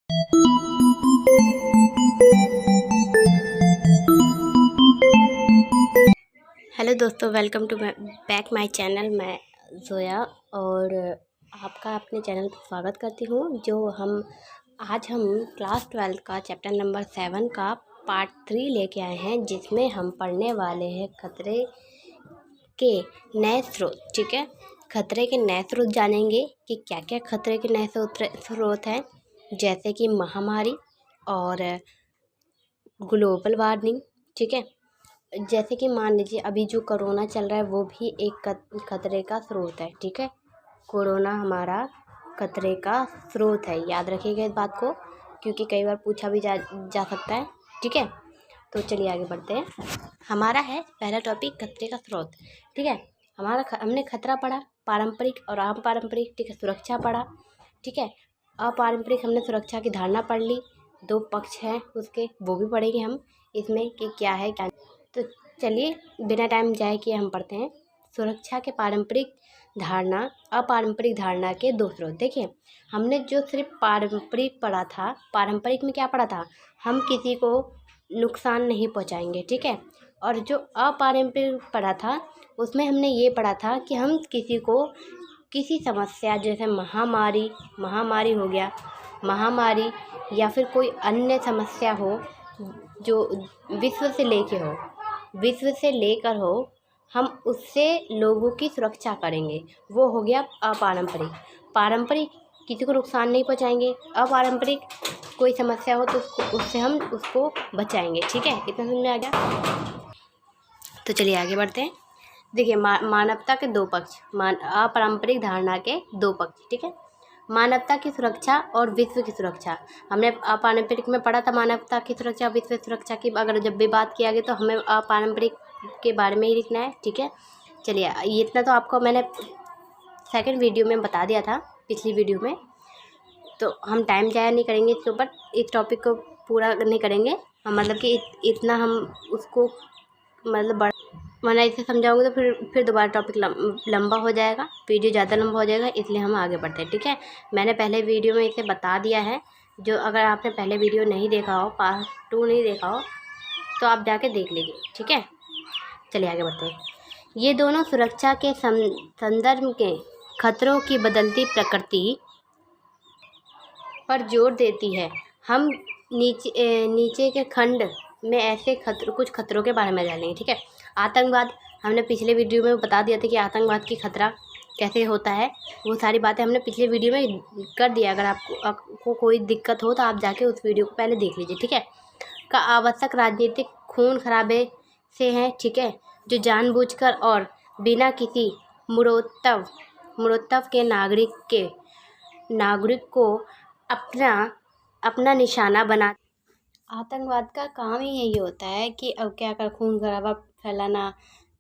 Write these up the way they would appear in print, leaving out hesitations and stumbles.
Hello दोस्तों, welcome to back my channel. मैं जोया और आपका अपने चैनल पर स्वागत करती हूँ। आज हम क्लास 12 का चैप्टर नंबर 7 का पार्ट 3 लेके आए हैं, जिसमें हम पढ़ने वाले हैं खतरे के नए स्रोत। ठीक है, खतरे के नए स्रोत जानेंगे कि क्या क्या खतरे के नए स्रोत हैं, जैसे कि महामारी और ग्लोबल वार्मिंग। ठीक है, जैसे कि मान लीजिए अभी जो कोरोना चल रहा है वो भी एक खतरे का स्रोत है। ठीक है, कोरोना हमारा खतरे का स्रोत है, याद रखिएगा इस बात को, क्योंकि कई बार पूछा भी जा सकता है। ठीक है, तो चलिए आगे बढ़ते हैं। हमारा है पहला टॉपिक खतरे का स्रोत। ठीक है, हमने खतरा पढ़ा, पारंपरिक और अपारंपरिक। ठीक है, सुरक्षा पढ़ा। ठीक है, अपारंपरिक हमने सुरक्षा की धारणा पढ़ ली, दो पक्ष हैं उसके, वो भी पढ़ेंगे हम इसमें कि क्या है क्या। तो चलिए बिना टाइम जाए किए हम पढ़ते हैं सुरक्षा के पारंपरिक धारणा, अपारंपरिक धारणा के दो स्रोत। देखिए, हमने जो सिर्फ पारंपरिक पढ़ा था, पारंपरिक में क्या पढ़ा था, हम किसी को नुकसान नहीं पहुंचाएंगे। ठीक है, और जो अपारंपरिक पढ़ा था उसमें हमने ये पढ़ा था कि हम किसी को किसी समस्या, जैसे महामारी हो गया, महामारी या फिर कोई अन्य समस्या हो जो विश्व से लेकर हो, हम उससे लोगों की सुरक्षा करेंगे। वो हो गया अपारंपरिक। पारंपरिक किसी को नुकसान नहीं पहुंचाएंगे, अपारंपरिक कोई समस्या हो तो उससे हम उसको बचाएंगे। ठीक है, इतना समझ में आ गया। तो चलिए आगे बढ़ते हैं। देखिए, मानवता के दो पक्ष, अपारंपरिक धारणा के दो पक्ष। ठीक है, मानवता की सुरक्षा और विश्व की सुरक्षा। हमने अपारंपरिक में पढ़ा था मानवता की सुरक्षा, विश्व की सुरक्षा की। अगर जब भी बात किया गया तो हमें अपारंपरिक के बारे में ही लिखना है। ठीक है, चलिए इतना तो आपको मैंने सेकंड वीडियो में बता दिया था, पिछली वीडियो में। तो हम टाइम ज़ाया नहीं करेंगे इसके ऊपर, इस टॉपिक को पूरा नहीं करेंगे हम, मतलब कि इतना हम उसको मतलब वरना इसे समझाऊंगे तो फिर दोबारा टॉपिक लंबा हो जाएगा, वीडियो ज़्यादा लंबा हो जाएगा, इसलिए हम आगे बढ़ते हैं। ठीक है, मैंने पहले वीडियो में इसे बता दिया है, जो अगर आपने पहले वीडियो नहीं देखा हो, पार्ट 2 नहीं देखा हो, तो आप जाके देख लीजिए। ठीक है, चलिए आगे बढ़ते हैं। ये दोनों सुरक्षा के संदर्भ के खतरों की बदलती प्रकृति पर जोर देती है। हम नीचे के खंड में ऐसे कुछ खतरों के बारे में जानेंगे। ठीक है, आतंकवाद, हमने पिछले वीडियो में बता दिया था कि आतंकवाद की खतरा कैसे होता है, वो सारी बातें हमने पिछले वीडियो में कर दिया। अगर आपको कोई दिक्कत हो तो आप जाके उस वीडियो को पहले देख लीजिए। ठीक है, का आवश्यक राजनीतिक खून खराबे से है। ठीक है, जो जानबूझकर और बिना किसी मुरोत्तव के नागरिक को अपना निशाना बना। आतंकवाद का काम ही यही होता है कि अब क्या कर, खून खराबा फैलाना,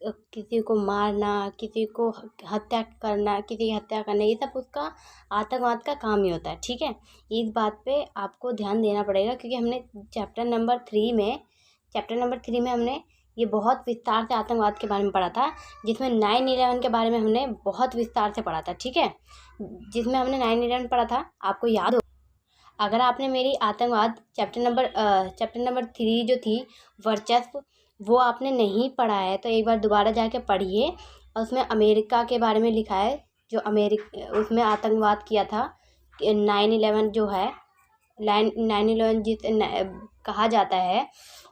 किसी को मारना, किसी को हत्या करना, किसी की हत्या करना, ये सब उसका आतंकवाद का काम ही होता है। ठीक है, इस बात पे आपको ध्यान देना पड़ेगा, क्योंकि हमने चैप्टर नंबर 3 में हमने ये बहुत विस्तार से आतंकवाद के बारे में पढ़ा था, जिसमें 9/11 के बारे में हमने बहुत विस्तार से पढ़ा था। ठीक है, जिसमें हमने 9/11 पढ़ा था, आपको याद हो। अगर आपने मेरी आतंकवाद चैप्टर नंबर 3 जो थी वर्चस्व, वो आपने नहीं पढ़ा है तो एक बार दोबारा जाके पढ़िए। और उसमें अमेरिका के बारे में लिखा है, जो उसमें आतंकवाद किया था। 9/11 जो है, 9/11 कहा जाता है,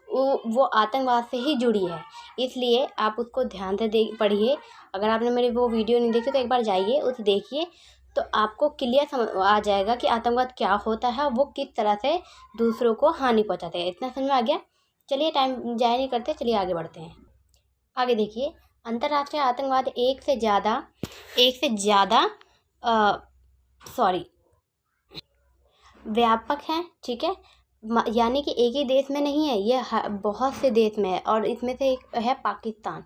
वो आतंकवाद से ही जुड़ी है, इसलिए आप उसको ध्यान से पढ़िए। अगर आपने मेरी वो वीडियो नहीं देखी तो एक बार जाइए, उसे देखिए, तो आपको क्लियर आ जाएगा कि आतंकवाद क्या होता है, वो किस तरह से दूसरों को हानि पहुंचाते हैं। इतना समझ में आ गया। चलिए टाइम जाया नहीं करते, चलिए आगे बढ़ते हैं। आगे देखिए, अंतर्राष्ट्रीय आतंकवाद एक से ज़्यादा व्यापक है। ठीक है, यानी कि एक ही देश में नहीं है, ये बहुत से देश में है, और इसमें से एक है पाकिस्तान।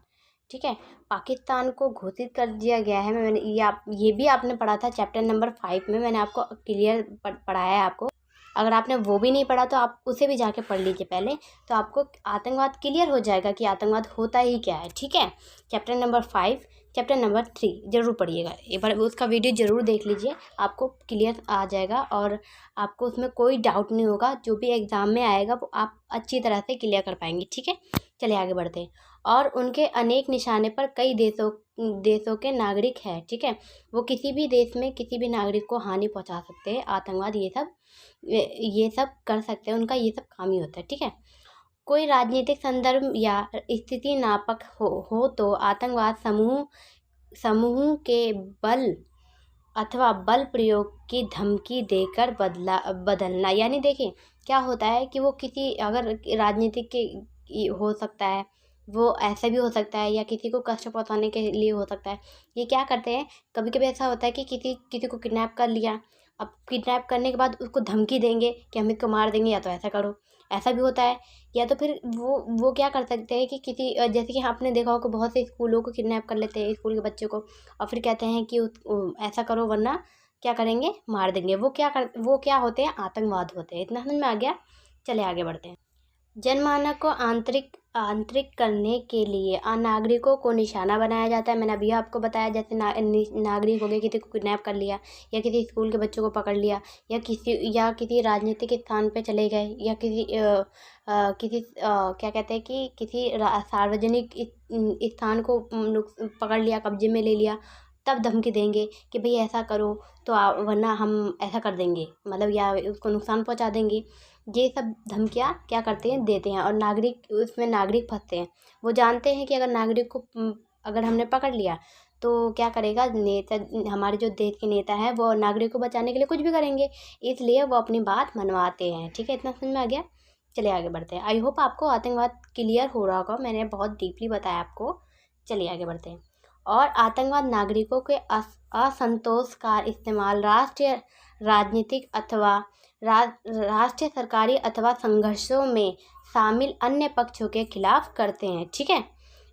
ठीक है, पाकिस्तान को घोषित कर दिया गया है। मैंने ये भी आपने पढ़ा था चैप्टर नंबर 5 में, मैंने आपको क्लियर पढ़ाया है आपको। अगर आपने वो भी नहीं पढ़ा तो आप उसे भी जाके पढ़ लीजिए पहले, तो आपको आतंकवाद क्लियर हो जाएगा कि आतंकवाद होता ही क्या है। ठीक है, चैप्टर नंबर 5 चैप्टर नंबर 3 ज़रूर पढ़िएगा, एक बार उसका वीडियो ज़रूर देख लीजिए, आपको क्लियर आ जाएगा और आपको उसमें कोई डाउट नहीं होगा। जो भी एग्ज़ाम में आएगा वो आप अच्छी तरह से क्लियर कर पाएंगे। ठीक है, चलिए आगे बढ़ते हैं। और उनके अनेक निशाने पर कई देशों के नागरिक हैं। ठीक है, वो किसी भी देश में किसी भी नागरिक को हानि पहुंचा सकते हैं। आतंकवाद ये सब कर सकते हैं, उनका ये सब काम ही होता है। ठीक है, कोई राजनीतिक संदर्भ या स्थिति नापक हो तो आतंकवाद समूह के बल अथवा बल प्रयोग की धमकी देकर बदलना। यानी देखिए क्या होता है कि वो किसी अगर राजनीतिक के हो सकता है, वो ऐसा भी हो सकता है, या किसी को कष्ट पहुंचाने के लिए हो सकता है। ये क्या करते हैं, कभी कभी ऐसा होता है कि किसी को किडनैप कर लिया, अब किडनैप करने के बाद उसको धमकी देंगे कि हम इसको मार देंगे या तो ऐसा करो, ऐसा भी होता है। या तो फिर वो क्या कर सकते हैं कि किसी जैसे कि आपने देखा होगा बहुत से स्कूलों को किडनैप कर लेते हैं, स्कूल के बच्चों को, और फिर कहते हैं कि ऐसा करो वरना क्या करेंगे, मार देंगे। वो क्या होते हैं, आतंकवाद होते हैं। इतना समझ में आ गया, चले आगे बढ़ते हैं। जनमानस को आंतरिक करने के लिए नागरिकों को निशाना बनाया जाता है। मैंने अभी आपको बताया, जैसे नागरिक हो गए, किसी को किडनैप कर लिया या किसी स्कूल के बच्चों को पकड़ लिया या किसी राजनीतिक स्थान पे चले गए या क्या कहते हैं कि किसी सार्वजनिक स्थान को पकड़ लिया, कब्जे में ले लिया, तब धमकी देंगे कि भाई ऐसा करो तो वरना हम ऐसा कर देंगे, मतलब या उसको नुकसान पहुंचा देंगे। ये सब धमकियाँ क्या करते हैं, देते हैं। और नागरिक फंसते हैं। वो जानते हैं कि अगर नागरिक को अगर हमने पकड़ लिया तो क्या करेगा नेता, हमारे जो देश के नेता हैं वो नागरिक को बचाने के लिए कुछ भी करेंगे, इसलिए वो अपनी बात मनवाते हैं। ठीक है, इतना समझ में आ गया, चलिए आगे बढ़ते हैं। आई होप आपको आतंकवाद क्लियर हो रहा होगा, मैंने बहुत डीपली बताया आपको। चलिए आगे बढ़ते हैं। और आतंकवाद नागरिकों के असंतोष का इस्तेमाल राष्ट्रीय राजनीतिक अथवा राष्ट्रीय सरकारी अथवा संघर्षों में शामिल अन्य पक्षों के खिलाफ करते हैं। ठीक है,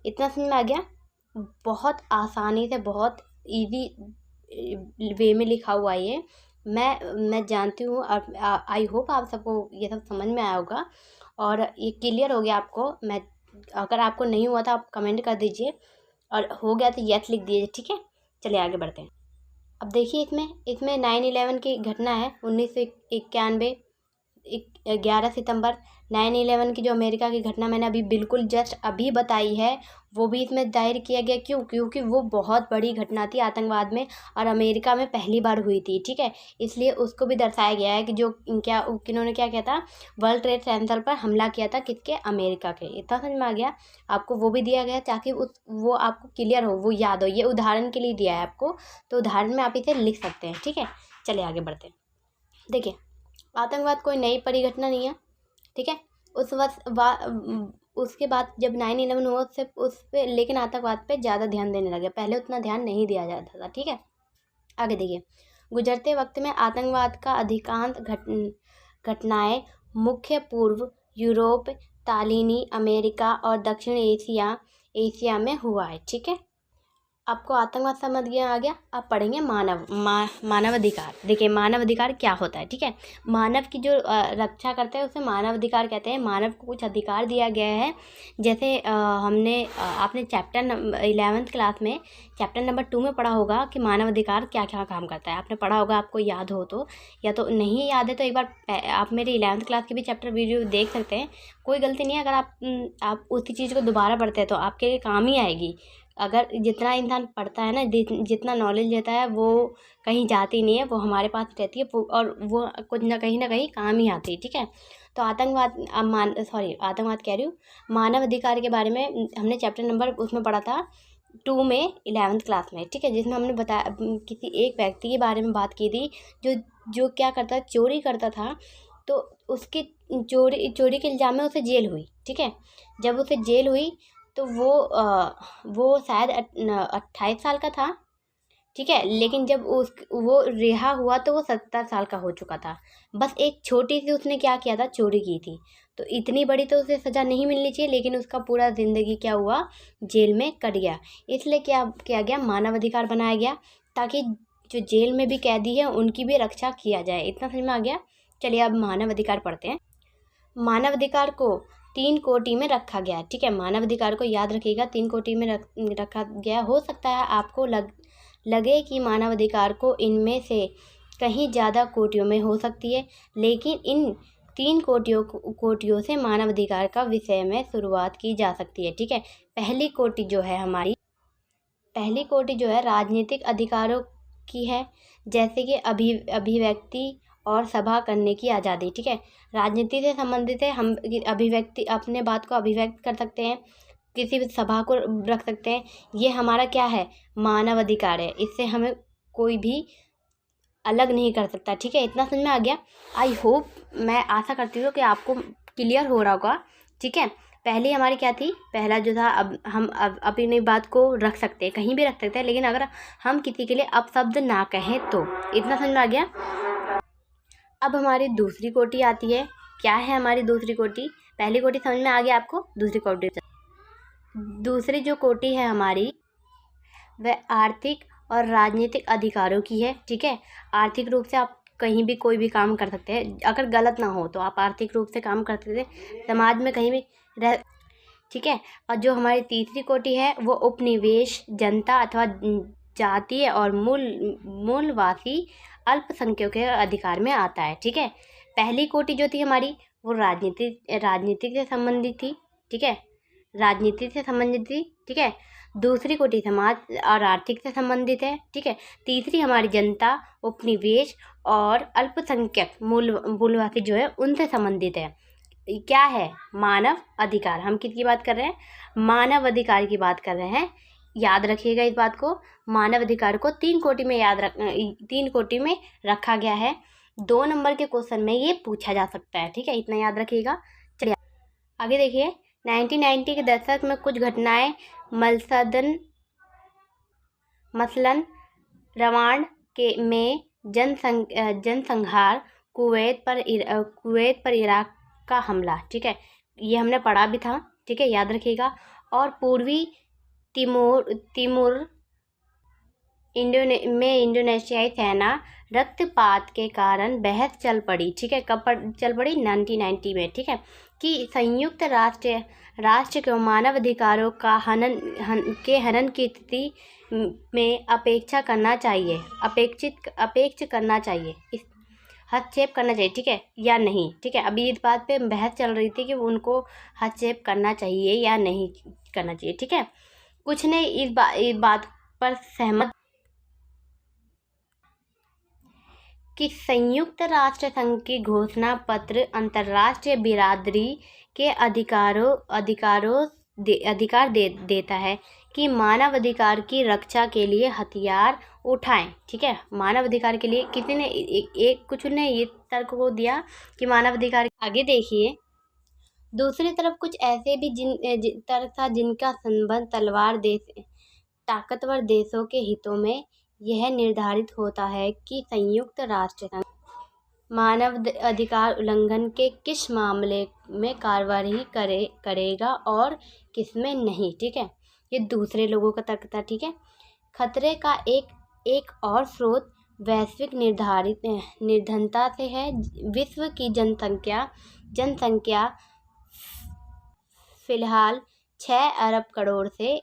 इतना समझ में आ गया। बहुत आसानी से, बहुत इजी वे में लिखा हुआ है ये, मैं जानती हूँ। और आई होप आप सबको ये सब समझ में आया होगा और ये क्लियर हो गया आपको। अगर आपको नहीं हुआ था आप कमेंट कर दीजिए, और हो गया तो यस लिख दीजिए। ठीक है, चलिए आगे बढ़ते हैं। अब देखिए इसमें 9/11 की घटना है, 1991, 11 सितंबर 9/11 की जो अमेरिका की घटना मैंने अभी बिल्कुल जस्ट अभी बताई है, वो भी इसमें जाहिर किया गया। क्योंकि वो बहुत बड़ी घटना थी आतंकवाद में, और अमेरिका में पहली बार हुई थी। ठीक है, इसलिए उसको भी दर्शाया गया है कि किन्होंने क्या किया था, वर्ल्ड ट्रेड सेंटर पर हमला किया था, किसके, अमेरिका के। इतना समझ में आ गया आपको। वो भी दिया गया ताकि वो आपको क्लियर हो, वो याद हो। ये उदाहरण के लिए दिया है आपको, तो उदाहरण में आप इसे लिख सकते हैं। ठीक है, चलिए आगे बढ़ते हैं। देखिए आतंकवाद कोई नई परिघटना नहीं है। ठीक है, उसके बाद जब 9/11 हुआ उस पे लेकिन आतंकवाद पे ज़्यादा ध्यान देने लगे, पहले उतना ध्यान नहीं दिया जाता था। ठीक है, आगे देखिए। गुजरते वक्त में आतंकवाद का अधिकांश घटनाएं मुख्य पूर्व यूरोप, तालिनी अमेरिका और दक्षिण एशिया में हुआ है। ठीक है, आपको आतंकवाद समझ आ गया। अब पढ़ेंगे मानवाधिकार। देखिए मानवाधिकार क्या होता है। ठीक है, मानव की जो रक्षा करते हैं उसे मानवाधिकार कहते हैं। मानव को कुछ अधिकार दिया गया है, जैसे आपने चैप्टर 11th क्लास में चैप्टर नंबर 2 में पढ़ा होगा कि मानवाधिकार क्या क्या काम करता है। आपने पढ़ा होगा, आपको याद हो तो, या तो नहीं याद है तो एक बार आप मेरे 11th क्लास के भी चैप्टर वीडियो देख सकते हैं। कोई गलती नहीं है, अगर आप उसी चीज़ को दोबारा पढ़ते हैं तो आपके लिए काम ही आएगी। अगर जितना इंसान पढ़ता है ना, जितना नॉलेज लेता है, वो कहीं जाती नहीं है, वो हमारे पास रहती है और वो कुछ ना कहीं काम ही आती है। ठीक है, तो आतंकवाद कह रही हूँ, मानव अधिकार के बारे में हमने चैप्टर नंबर उसमें पढ़ा था 2 में 11th क्लास में। ठीक है, जिसमें हमने बताया किसी एक व्यक्ति के बारे में बात की थी जो क्या करता, चोरी करता था। तो उसकी चोरी के इल्ज़ाम में उसे जेल हुई। ठीक है, जब उसे जेल हुई तो वो शायद 28 साल का था। ठीक है, लेकिन जब वो रिहा हुआ तो वो 70 साल का हो चुका था। बस एक छोटी सी उसने क्या किया था, चोरी की थी। तो इतनी बड़ी तो उसे सज़ा नहीं मिलनी चाहिए, लेकिन उसका पूरा ज़िंदगी क्या हुआ, जेल में कट गया। इसलिए क्या किया गया, मानवाधिकार बनाया गया, ताकि जो जेल में भी कैदी है उनकी भी रक्षा किया जाए। इतना समझ में आ गया। चलिए अब मानवाधिकार पढ़ते हैं। मानवाधिकार को 3 कोटि में रखा गया है। ठीक है, मानव अधिकार को याद रखिएगा, 3 कोटि में रखा गया। हो सकता है आपको लगे कि मानव अधिकार को इनमें से कहीं ज़्यादा कोटियों में हो सकती है, लेकिन इन 3 कोटियों से मानव अधिकार का विषय में शुरुआत की जा सकती है। ठीक है, पहली कोटि जो है राजनीतिक अधिकारों की है, जैसे कि अभिव्यक्ति और सभा करने की आज़ादी। ठीक है, राजनीति से संबंधित है, हम अभिव्यक्ति अपने बात को अभिव्यक्त कर सकते हैं, किसी भी सभा को रख सकते हैं। ये हमारा क्या है, मानव अधिकार है, इससे हमें कोई भी अलग नहीं कर सकता। ठीक है, इतना समझ में आ गया। आई होप, मैं आशा करती हूँ कि आपको क्लियर हो रहा होगा। ठीक है, पहली हमारी क्या थी, पहला जो था, अब हम अपनी बात को रख सकते हैं, कहीं भी रख सकते हैं, लेकिन अगर हम किसी के लिए अपशब्द ना कहें तो। इतना समझ में आ गया। अब हमारी दूसरी कोटि आती है। क्या है हमारी दूसरी कोटि? पहली कोटि समझ में आ गया आपको, दूसरी जो कोटि है हमारी, वह आर्थिक और राजनीतिक अधिकारों की है। ठीक है, आर्थिक रूप से आप कहीं भी कोई भी काम कर सकते हैं, अगर गलत ना हो तो आप आर्थिक रूप से काम कर सकते हैं, समाज में कहीं भी रह। ठीक है, और जो हमारी तीसरी कोटि है वो उपनिवेश जनता अथवा जातीय और मूलवासी अल्पसंख्यकों के अधिकार में आता है। ठीक है, पहली कोटि जो थी हमारी वो राजनीति से संबंधित थी। ठीक है, राजनीति से संबंधित थी। ठीक है, दूसरी कोटि समाज और आर्थिक से संबंधित है। ठीक है, तीसरी हमारी जनता, उपनिवेश और अल्पसंख्यक मूलवासी जो है उनसे संबंधित है। क्या है, मानव अधिकार। हम किसकी बात कर रहे हैं, मानव अधिकार की बात कर रहे हैं। याद रखिएगा इस बात को, मानव अधिकार को 3 कोटि में 3 कोटि में रखा गया है। 2 नंबर के क्वेश्चन में ये पूछा जा सकता है। ठीक है, इतना याद रखिएगा। चलिए आगे देखिए, 1990 के दशक में कुछ घटनाएं मसलन रवांडा में जनसंहार, कुवैत पर इराक का हमला। ठीक है, ये हमने पढ़ा भी था। ठीक है, याद रखिएगा। और पूर्वी तिमोर इंडोनेशियाई सेना रक्तपात के कारण बहस चल पड़ी। ठीक है, कब चल पड़ी, 1990 में। ठीक है, कि संयुक्त राष्ट्र को मानव अधिकारों का हनन की स्थिति में अपेक्षा करना चाहिए, हस्तक्षेप करना चाहिए। ठीक है, या नहीं। ठीक है, अभी इस बात पे बहस चल रही थी कि उनको हस्तक्षेप करना चाहिए या नहीं करना चाहिए। ठीक है, कुछ ने इस बात पर सहमत कि संयुक्त राष्ट्र संघ की घोषणा पत्र अंतर्राष्ट्रीय बिरादरी के अधिकार देता है कि मानव अधिकार की रक्षा के लिए हथियार उठाएं। ठीक है, मानव अधिकार के लिए किसी ने कुछ ने ये तर्क को दिया कि मानव अधिकार। आगे देखिए, दूसरी तरफ कुछ ऐसे भी तर्क था जिनका संबंध ताकतवर देशों के हितों में यह निर्धारित होता है कि संयुक्त राष्ट्र संघ मानव अधिकार उल्लंघन के किस मामले में कार्रवाई करेगा और किस में नहीं। ठीक है, ये दूसरे लोगों का तर्क था। ठीक है, खतरे का एक और स्रोत वैश्विक निर्धनता से है। विश्व की जनसंख्या फिलहाल 6 अरब करोड़ से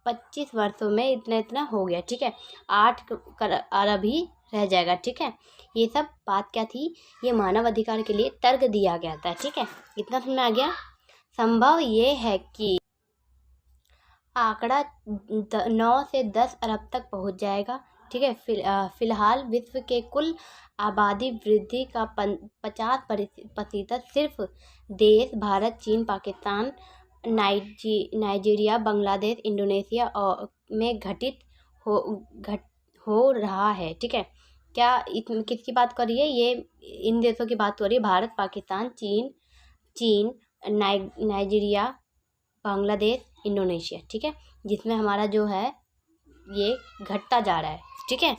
25 वर्षों में इतना हो गया। ठीक है, 8 अरब ही रह जाएगा। ठीक है, ये सब बात क्या थी, ये मानव अधिकार के लिए तर्क दिया गया था। ठीक है, इतना समझ में आ गया। संभव ये है कि आंकड़ा 9 से 10 अरब तक पहुंच जाएगा। ठीक है, फिलहाल विश्व के कुल आबादी वृद्धि का 50% सिर्फ देश भारत, चीन, पाकिस्तान, नाइजीरिया, बांग्लादेश, इंडोनेशिया में घटित हो रहा है। ठीक है, क्या किसकी बात कर रही है, ये इन देशों की बात हो रही है, भारत, पाकिस्तान, चीन, नाइजीरिया, बांग्लादेश, इंडोनेशिया। ठीक है, जिसमें हमारा जो है ये घटता जा रहा है। ठीक है,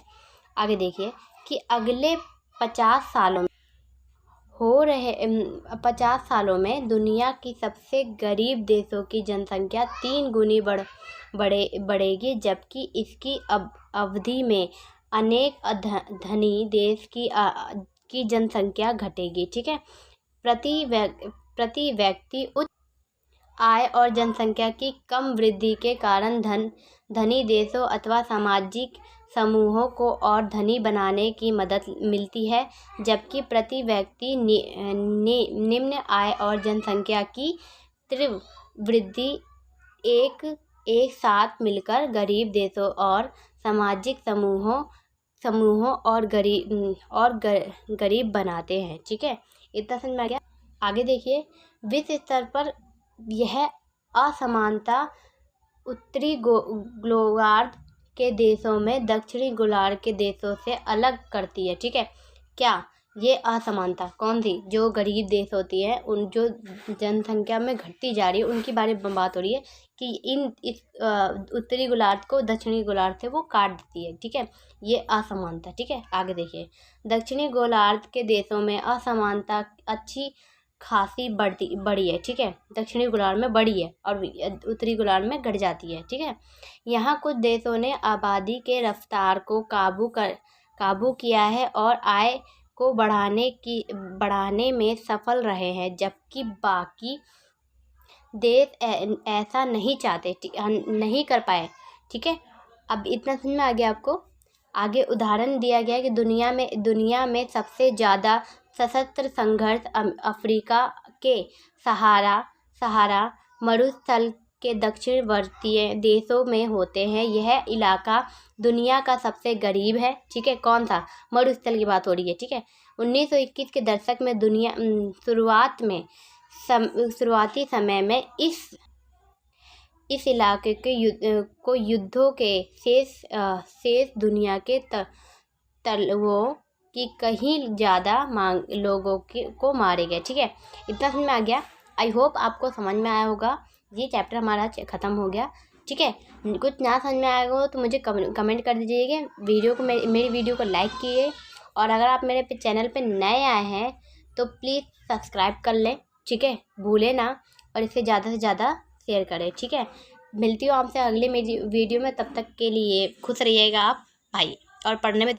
आगे देखिए कि अगले 50 सालों में दुनिया की सबसे गरीब देशों की जनसंख्या 3 गुनी बढ़ेगी, जबकि इसकी अवधि में अनेक धनी देश की जनसंख्या घटेगी। ठीक है, प्रति व्यक्ति उच्च आय और जनसंख्या की कम वृद्धि के कारण धनी देशों अथवा सामाजिक समूहों को और धनी बनाने की मदद मिलती है, जबकि प्रति व्यक्ति निम्न आय और जनसंख्या की तीव्र वृद्धि एक साथ मिलकर गरीब देशों और सामाजिक समूहों और गरीब बनाते हैं। ठीक है, इतना समझ में आ गया। आगे देखिए, विश्व स्तर पर यह असमानता उत्तरी गोलार्ध के देशों में दक्षिणी गोलार्ध के देशों से अलग करती है। ठीक है, क्या ये असमानता कौन सी? जो गरीब देश होती है, उन जो जनसंख्या में घटती जा रही है, उनके बारे में बात हो रही है कि इस उत्तरी गोलार्ध को दक्षिणी गोलार्ध से वो काट देती है। ठीक है, ये असमानता। ठीक है, आगे देखिए, दक्षिणी गोलार्ध के देशों में असमानता अच्छी खासी बढ़ी है। ठीक है, दक्षिणी गोलार्ध में बढ़ी है और उत्तरी गोलार्ध में घट जाती है। ठीक है, यहाँ कुछ देशों ने आबादी के रफ्तार को काबू किया है और आय को बढ़ाने में सफल रहे हैं, जबकि बाकी देश ऐसा नहीं चाहते, नहीं कर पाए। ठीक है, अब इतना समझ में आ गया आपको। आगे उदाहरण दिया गया कि दुनिया में सबसे ज़्यादा सशस्त्र संघर्ष अफ्रीका के सहारा मरुस्थल के दक्षिणवर्तीय देशों में होते हैं। यह इलाका दुनिया का सबसे गरीब है। ठीक है, कौन सा? मरुस्थल की बात हो रही है। ठीक है, 1921 के दशक में शुरुआती समय में इस इलाके के युद्धों के शेष दुनिया के तलवों की कहीं ज़्यादा लोगों को मारे गए। ठीक है, इतना समझ में आ गया। आई होप आपको समझ में आया होगा। ये चैप्टर हमारा ख़त्म हो गया। ठीक है, कुछ ना समझ में आया हो तो मुझे कमेंट कर दीजिएगा। मेरी वीडियो को लाइक कीजिए, और अगर आप मेरे चैनल पे नए आए हैं तो प्लीज़ सब्सक्राइब कर लें। ठीक है, भूलें ना, और इसे ज़्यादा से ज़्यादा शेयर करें। ठीक है, मिलती हूँ आपसे अगली मेरी वीडियो में। तब तक के लिए खुश रहिएगा आप भाई, और पढ़ने में